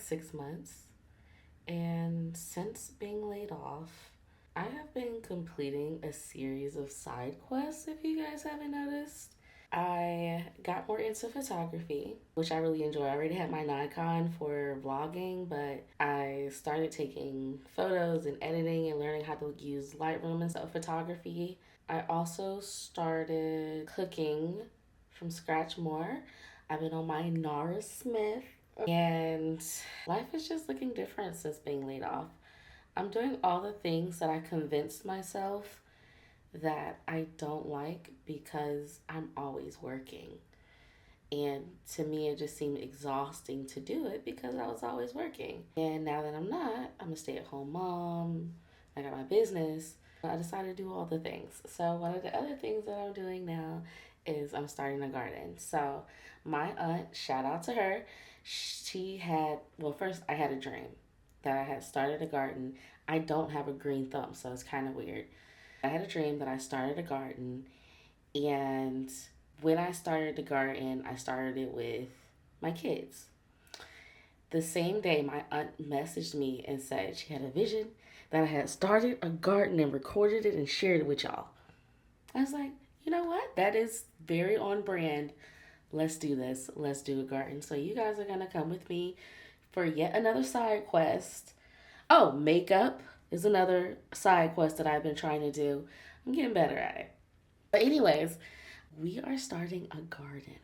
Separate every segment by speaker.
Speaker 1: 6 months. And since being laid off, I have been completing a series of side quests, if you guys haven't noticed. I got more into photography, which I really enjoy. I already had my Nikon for vlogging, but I started taking photos and editing and learning how to use Lightroom and stuff photography. I also started cooking from scratch more. I've been on my Nara Smith, and life is just looking different since being laid off. I'm doing all the things that I convinced myself that I don't like because I'm always working. And to me, it just seemed exhausting to do it because I was always working. And now that I'm not, I'm a stay-at-home mom. I got my business. I decided to do all the things. So one of the other things that I'm doing now is I'm starting a garden. So my aunt, shout out to her, first I had a dream that I had started a garden. I don't have a green thumb, so it's kind of weird. I had a dream that I started a garden, and when I started the garden, I started it with my kids. The same day, my aunt messaged me and said she had a vision that I had started a garden and recorded it and shared it with y'all. I was like, you know what? That is very on brand. Let's do this. Let's do a garden. So you guys are going to come with me for yet another side quest. Oh, makeup is another side quest that I've been trying to do. I'm getting better at it. But anyways, we are starting a garden.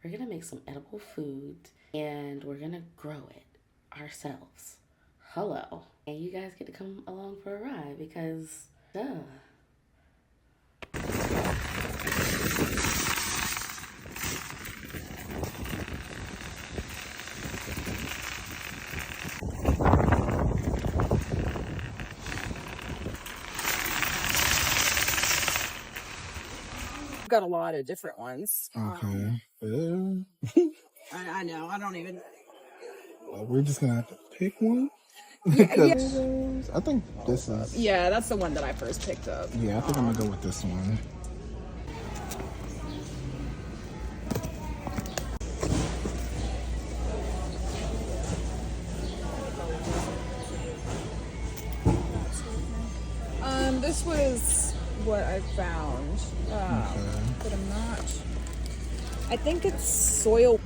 Speaker 1: We're going to make some edible food and we're going to grow it ourselves. Hello. And you guys get to come along for a ride because, duh.
Speaker 2: Got a lot of different ones.
Speaker 3: Okay.
Speaker 2: I know. I don't even.
Speaker 3: We're just gonna have to pick one.
Speaker 2: Yeah.
Speaker 3: I think this is.
Speaker 2: Yeah, that's the one that I first picked up.
Speaker 3: Yeah, I think I'm gonna go with this one.
Speaker 2: This was what I found. But I'm not. I think it's soil.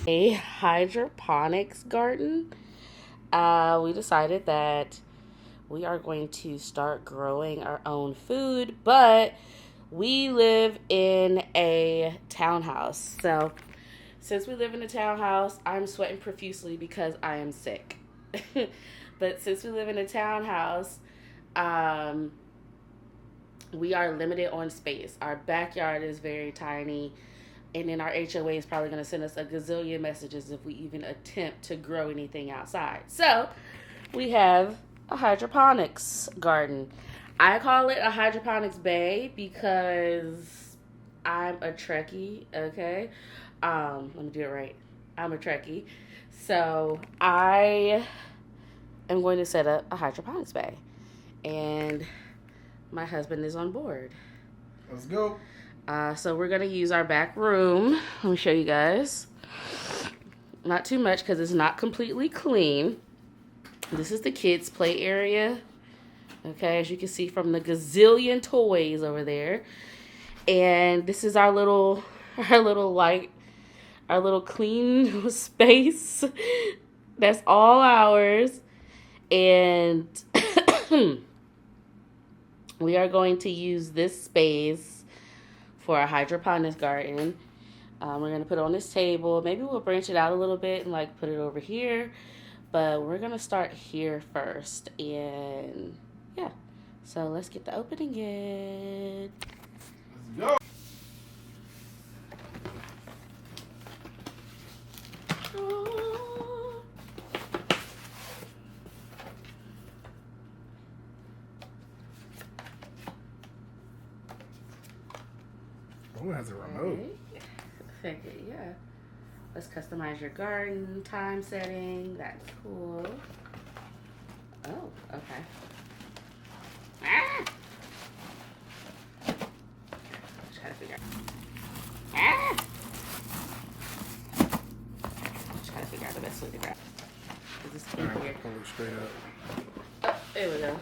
Speaker 1: a hydroponics garden. We decided that we are going to start growing our own food, but we live in a townhouse. So since we live in a townhouse, I'm sweating profusely because I am sick. But since we live in a townhouse, we are limited on space. Our backyard is very tiny, and then our HOA is probably going to send us a gazillion messages if we even attempt to grow anything outside. So we have a hydroponics garden. I call it a hydroponics bay because I'm a Trekkie, okay? Let me do it right. I'm a Trekkie. So I am going to set up a hydroponics bay. And my husband is on board.
Speaker 3: Let's go.
Speaker 1: So we're going to use our back room. Let me show you guys. Not too much because it's not completely clean. This is the kids' play area. Okay, as you can see from the gazillion toys over there. And this is our little clean space. That's all ours. And we are going to use this space for a hydroponics garden. We're going to put it on this table. Maybe we'll branch it out a little bit and like put it over here. But we're going to start here first. And yeah. So let's get the opening in.
Speaker 3: Let's go. Oh, it has a remote.
Speaker 1: Okay. Yeah. Let's customize your garden time setting. That's cool. Oh, okay. Ah! Just gotta figure out. Ah! Just gotta figure out the best way to grab. Is this in here?
Speaker 3: Pull it straight up.
Speaker 1: Oh, there we go.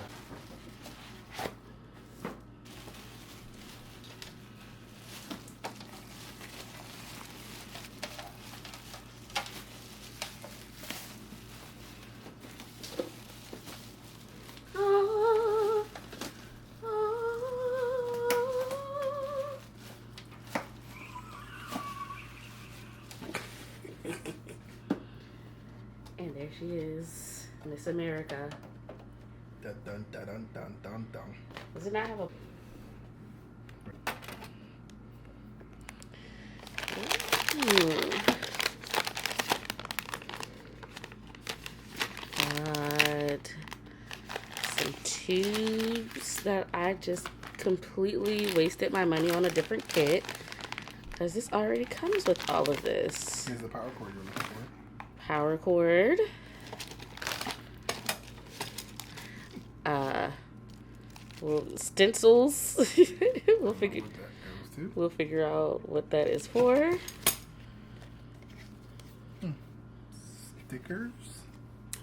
Speaker 1: And there she is, Miss America.
Speaker 3: Dun dun dun dun dun dun dun.
Speaker 1: Does it not have a... Got some tubes that I just completely wasted my money on a different kit. Because this already comes with all of this.
Speaker 3: Here's the power cord you're looking for.
Speaker 1: Power cord. Well, stencils. We'll figure out what that is for.
Speaker 3: Stickers.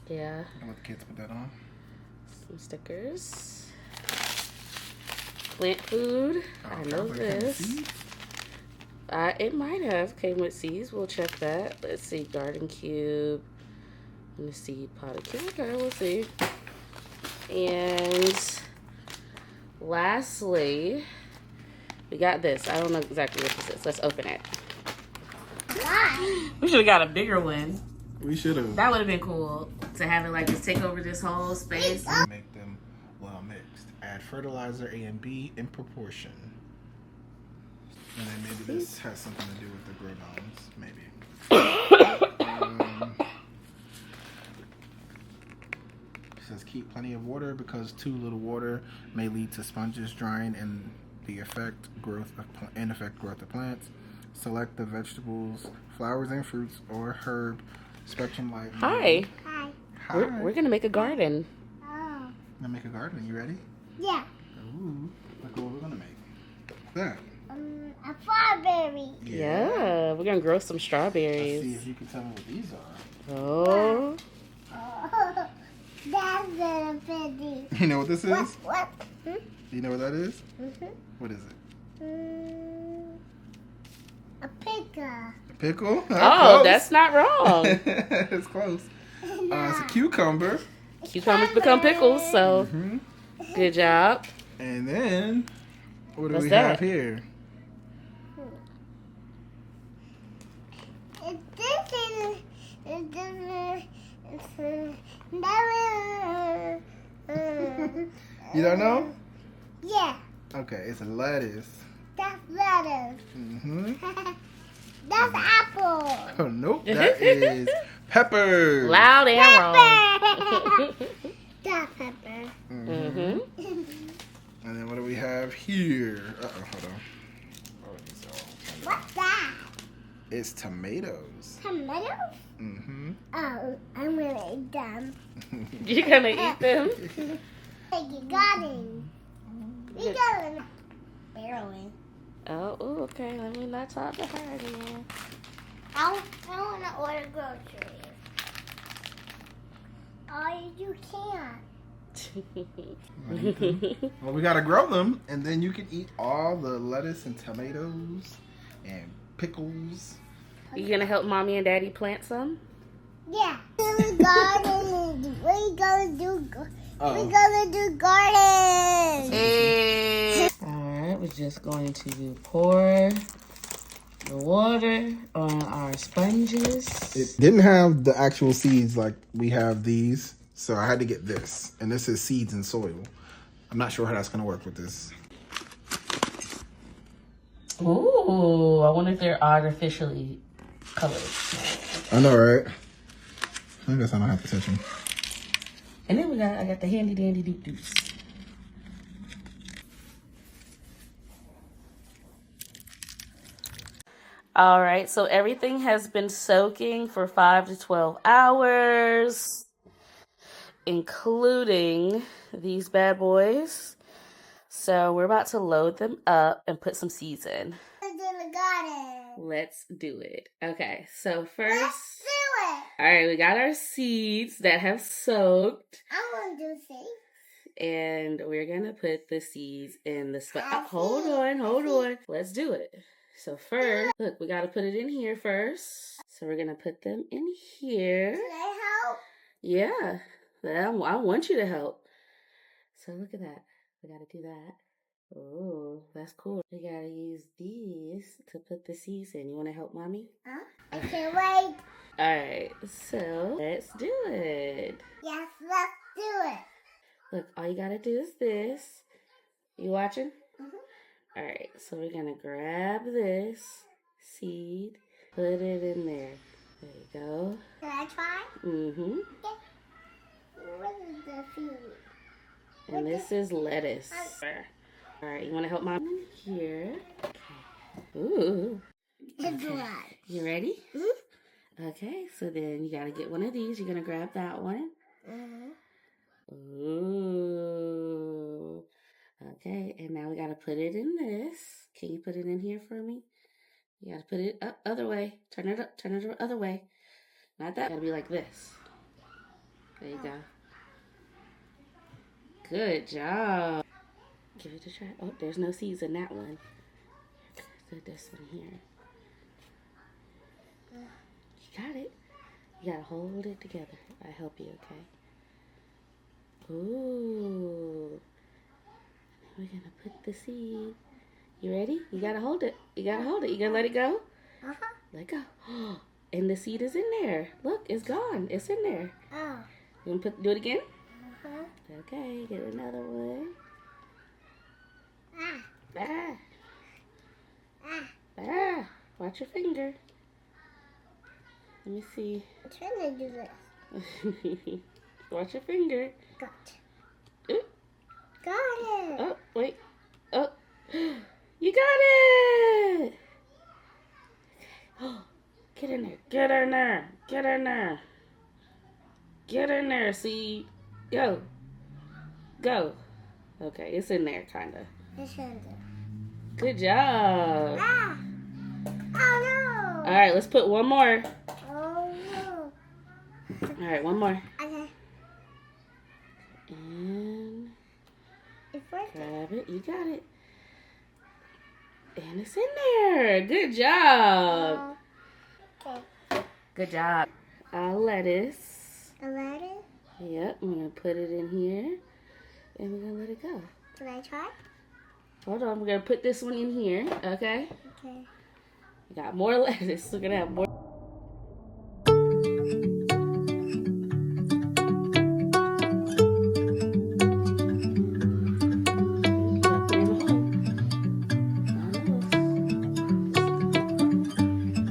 Speaker 1: Yeah.
Speaker 3: I'll let the kids put that on.
Speaker 1: Some stickers. Plant food. I know this. It might have came with seeds. We'll check that. Let's see. Garden cube. And the seed pot. Okay, we'll see. And lastly, we got this. I don't know exactly what this is. Let's open it. We should have got a bigger one.
Speaker 3: We should have.
Speaker 1: That would have been cool to have it like just take over this whole space.
Speaker 3: Make them well mixed. Add fertilizer A and B in proportion. And then maybe this has something to do with the grow dogs. Maybe. It says keep plenty of water because too little water may lead to sponges drying and affect growth of plants. Select the vegetables, flowers and fruits, or herb spectrum light.
Speaker 1: Hi.
Speaker 4: Hi.
Speaker 3: Hi.
Speaker 1: We're gonna make a garden.
Speaker 4: Oh.
Speaker 3: Gonna make a garden. You ready?
Speaker 4: Yeah.
Speaker 3: Ooh, look what we're gonna make. That.
Speaker 4: A strawberry.
Speaker 1: Yeah, we're gonna grow some
Speaker 3: Let's
Speaker 1: strawberries.
Speaker 3: see if you can tell me what these are.
Speaker 1: Oh.
Speaker 4: Oh, that's a pretty.
Speaker 3: You know what this is?
Speaker 4: What?
Speaker 3: Do you know what that is?
Speaker 4: Mm-hmm.
Speaker 3: What is it?
Speaker 4: A pickle.
Speaker 3: A Pickle?
Speaker 1: Oh,
Speaker 3: Close.
Speaker 1: that's not wrong.
Speaker 3: It's close. It's a cucumber.
Speaker 1: Cucumbers become pickles, so good job.
Speaker 3: And then, what do
Speaker 1: What's
Speaker 3: we
Speaker 1: that?
Speaker 3: have here? You don't know?
Speaker 4: Yeah,
Speaker 3: Okay, it's a lettuce.
Speaker 4: that's lettuce. That's apple.
Speaker 3: Oh, nope, that is pepper.
Speaker 1: Loud and wrong.
Speaker 4: That's pepper.
Speaker 3: And then what do we have here? Hold on. Oh, it's all-
Speaker 4: What's that?
Speaker 3: It's tomatoes.
Speaker 4: Tomatoes? Oh, I'm gonna eat them.
Speaker 1: You're gonna eat them?
Speaker 4: Like you got it. We got it. Barely.
Speaker 1: Oh, ooh, okay. Let me not talk to her again.
Speaker 4: I want to order groceries. Oh, you can't.
Speaker 3: Well, we gotta grow them, and then you can eat all the lettuce and tomatoes and pickles.
Speaker 1: You gonna help mommy and daddy plant some?
Speaker 4: Yeah. We're gonna do gardens.
Speaker 1: Alright, we're just going to pour the water on our sponges.
Speaker 3: It didn't have the actual seeds like we have these, so I had to get this. And this is seeds and soil. I'm not sure how that's gonna work with this.
Speaker 1: Ooh, I wonder if they're artificially colored.
Speaker 3: I know, right? I guess I don't have to touch them.
Speaker 1: And then I got the handy dandy doop doops. All right, so everything has been soaking for 5 to 12 hours, including these bad boys. So we're about to load them up and put some seeds in.
Speaker 4: Let's do the garden.
Speaker 1: Let's do it. Okay, so first,
Speaker 4: Let's do it.
Speaker 1: all right, we got our seeds that have soaked.
Speaker 4: I want to do seeds.
Speaker 1: And we're gonna put the seeds in the spot.
Speaker 4: I
Speaker 1: Hold
Speaker 4: see.
Speaker 1: on. Let's do it. So first, look, we gotta put it in here first. So we're gonna put them in here.
Speaker 4: Can I help?
Speaker 1: Yeah, I want you to help. So look at that. We gotta do that. Oh, that's cool. We gotta use these to put the seeds in. You wanna help mommy?
Speaker 4: Huh? I can't wait.
Speaker 1: All right, so let's do it.
Speaker 4: Yes, let's do it.
Speaker 1: Look, all you gotta do is this. You watching?
Speaker 4: Mhm.
Speaker 1: All right, so we're gonna grab this seed, put it in there. There you go.
Speaker 4: Can I try?
Speaker 1: Mm-hmm.
Speaker 4: What is the seed?
Speaker 1: And this is lettuce. All right, you wanna help mom in here? Okay. Ooh.
Speaker 4: It's
Speaker 1: Okay.
Speaker 4: what?
Speaker 1: You ready?
Speaker 4: Mm-hmm.
Speaker 1: Okay, so then you gotta get one of these. You're gonna grab that one.
Speaker 4: Mm-hmm.
Speaker 1: Ooh. Okay, and now we gotta put it in this. Can you put it in here for me? You gotta put it up other way. Turn it up, turn it the other way. Not that. Gotta be like this. There you go. Good job. Give it a try. Oh, there's no seeds in that one. So this one here. You got it. You gotta hold it together. I help you, okay? Ooh. We're gonna put the seed. You ready? You gotta hold it. You gotta hold it. You gonna let it go?
Speaker 4: Uh-huh.
Speaker 1: Let go. And the seed is in there. Look, it's gone. It's in there.
Speaker 4: Oh.
Speaker 1: You wanna do it again?
Speaker 4: Uh-huh.
Speaker 1: Okay, get another one.
Speaker 4: Ah.
Speaker 1: Ah,
Speaker 4: Ah.
Speaker 1: ah. Watch your finger. Let me see.
Speaker 4: I'm trying to do this.
Speaker 1: Watch your finger.
Speaker 4: Got
Speaker 1: Ooh.
Speaker 4: Got it.
Speaker 1: Oh, wait. Oh, you got it. Oh, get in there. Get in there. Get in there. Get in there, see? Go. Go. Okay, it's in there, kind of.
Speaker 4: It's in there.
Speaker 1: Good job.
Speaker 4: Ah. Oh,
Speaker 1: All right, let's put one more.
Speaker 4: no. Oh, no.
Speaker 1: All right, one more.
Speaker 4: Okay.
Speaker 1: And
Speaker 4: It's working.
Speaker 1: grab it. You got it. And it's in there. Good job. Good job. Lettuce.
Speaker 4: A lettuce?
Speaker 1: Yep, I'm going to put it in here. And we're going to let it go.
Speaker 4: Can I try?
Speaker 1: Hold on, we're going to put this one in here, okay?
Speaker 4: Okay.
Speaker 1: We got more lettuce. We're going to have more.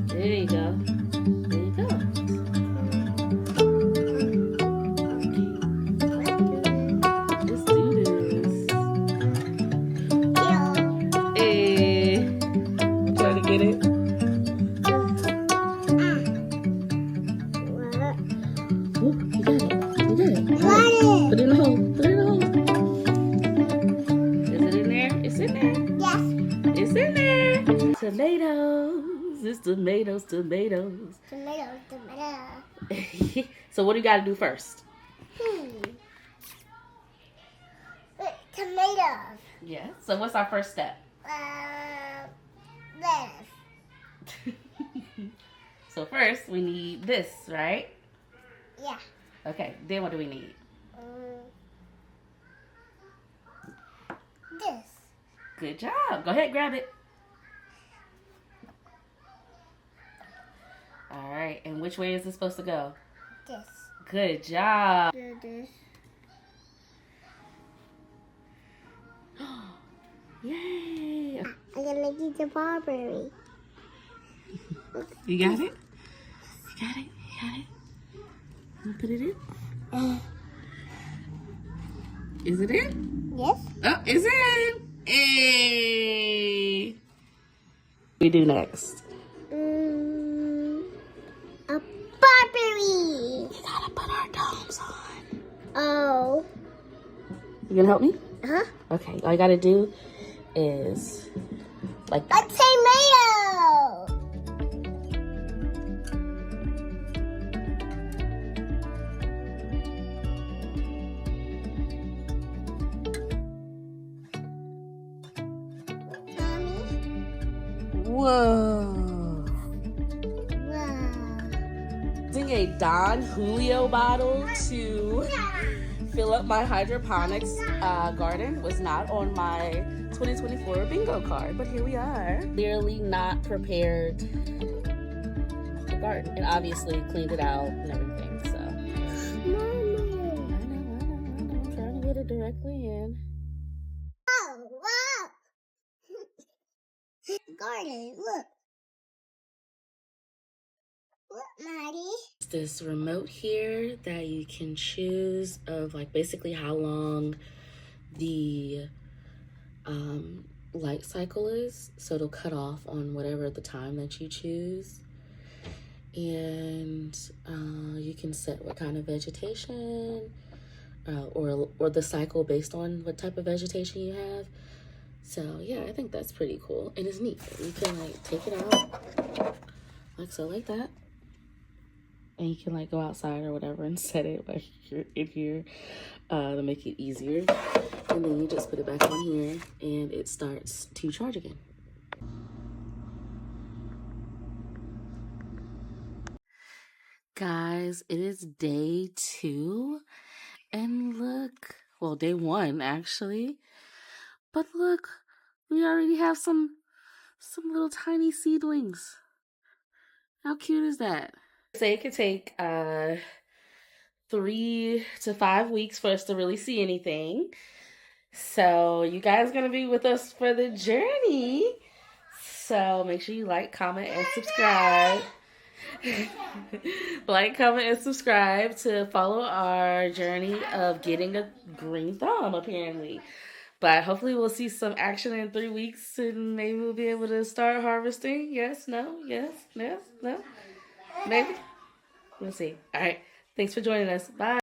Speaker 1: There you go. There you go. Let's do this. Hey. Trying to get it? Ooh, you got it. You got it.
Speaker 4: Got it.
Speaker 1: Put it in the hole. Put it in the hole. Is it in there? It's in there.
Speaker 4: Yes.
Speaker 1: It's in there. Tomatoes. It's tomatoes, tomatoes.
Speaker 4: Tomato.
Speaker 1: So what do you got to do first?
Speaker 4: Tomatoes.
Speaker 1: Yeah. So what's our first step?
Speaker 4: Lettuce.
Speaker 1: So first we need this, right?
Speaker 4: Yeah.
Speaker 1: Okay. Then what do we need?
Speaker 4: This.
Speaker 1: Good job. Go ahead, grab it. All right. And which way is it supposed to go?
Speaker 4: This.
Speaker 1: Good job.
Speaker 4: This.
Speaker 1: Yay.
Speaker 4: I'm gonna make it the strawberry.
Speaker 1: You got it? You got it? You got it? You put it in? Is it in?
Speaker 4: Yes.
Speaker 1: Oh, it's in. Hey. What do we do next?
Speaker 4: A strawberry.
Speaker 1: We gotta put our domes on.
Speaker 4: Oh.
Speaker 1: You gonna help me?
Speaker 4: Huh?
Speaker 1: Okay. All you gotta do is like
Speaker 4: A tomato.
Speaker 1: whoa.
Speaker 4: Wow.
Speaker 1: Using a Don Julio bottle to fill up my hydroponics garden was not on my 2024 bingo card, but here we are. Clearly not prepared the garden, and obviously cleaned it out and everything. So
Speaker 4: Mama.
Speaker 1: I know. I'm trying to get it directly in.
Speaker 4: Oh, wow. Garden, look. Look, Maddie.
Speaker 1: This remote here that you can choose of like basically how long the light cycle is, so it'll cut off on whatever the time that you choose, and you can set what kind of vegetation or the cycle based on what type of vegetation you have. So yeah, I think that's pretty cool, and it's neat. You can like take it out like so, like that, and you can like go outside or whatever and set it like in here to make it easier. And then you just put it back on here and it starts to charge again. Guys, it is day 2 and look, well, day 1 actually, but look, we already have some little tiny seedlings. How cute is that? Say it could take 3 to 5 weeks for us to really see anything. So you guys are going to be with us for the journey. So make sure you like, comment, and subscribe. Like, comment, and subscribe to follow our journey of getting a green thumb, apparently. But hopefully we'll see some action in 3 weeks and maybe we'll be able to start harvesting. Yes, no, yes, yes, no. Maybe. We'll see. All right. Thanks for joining us. Bye.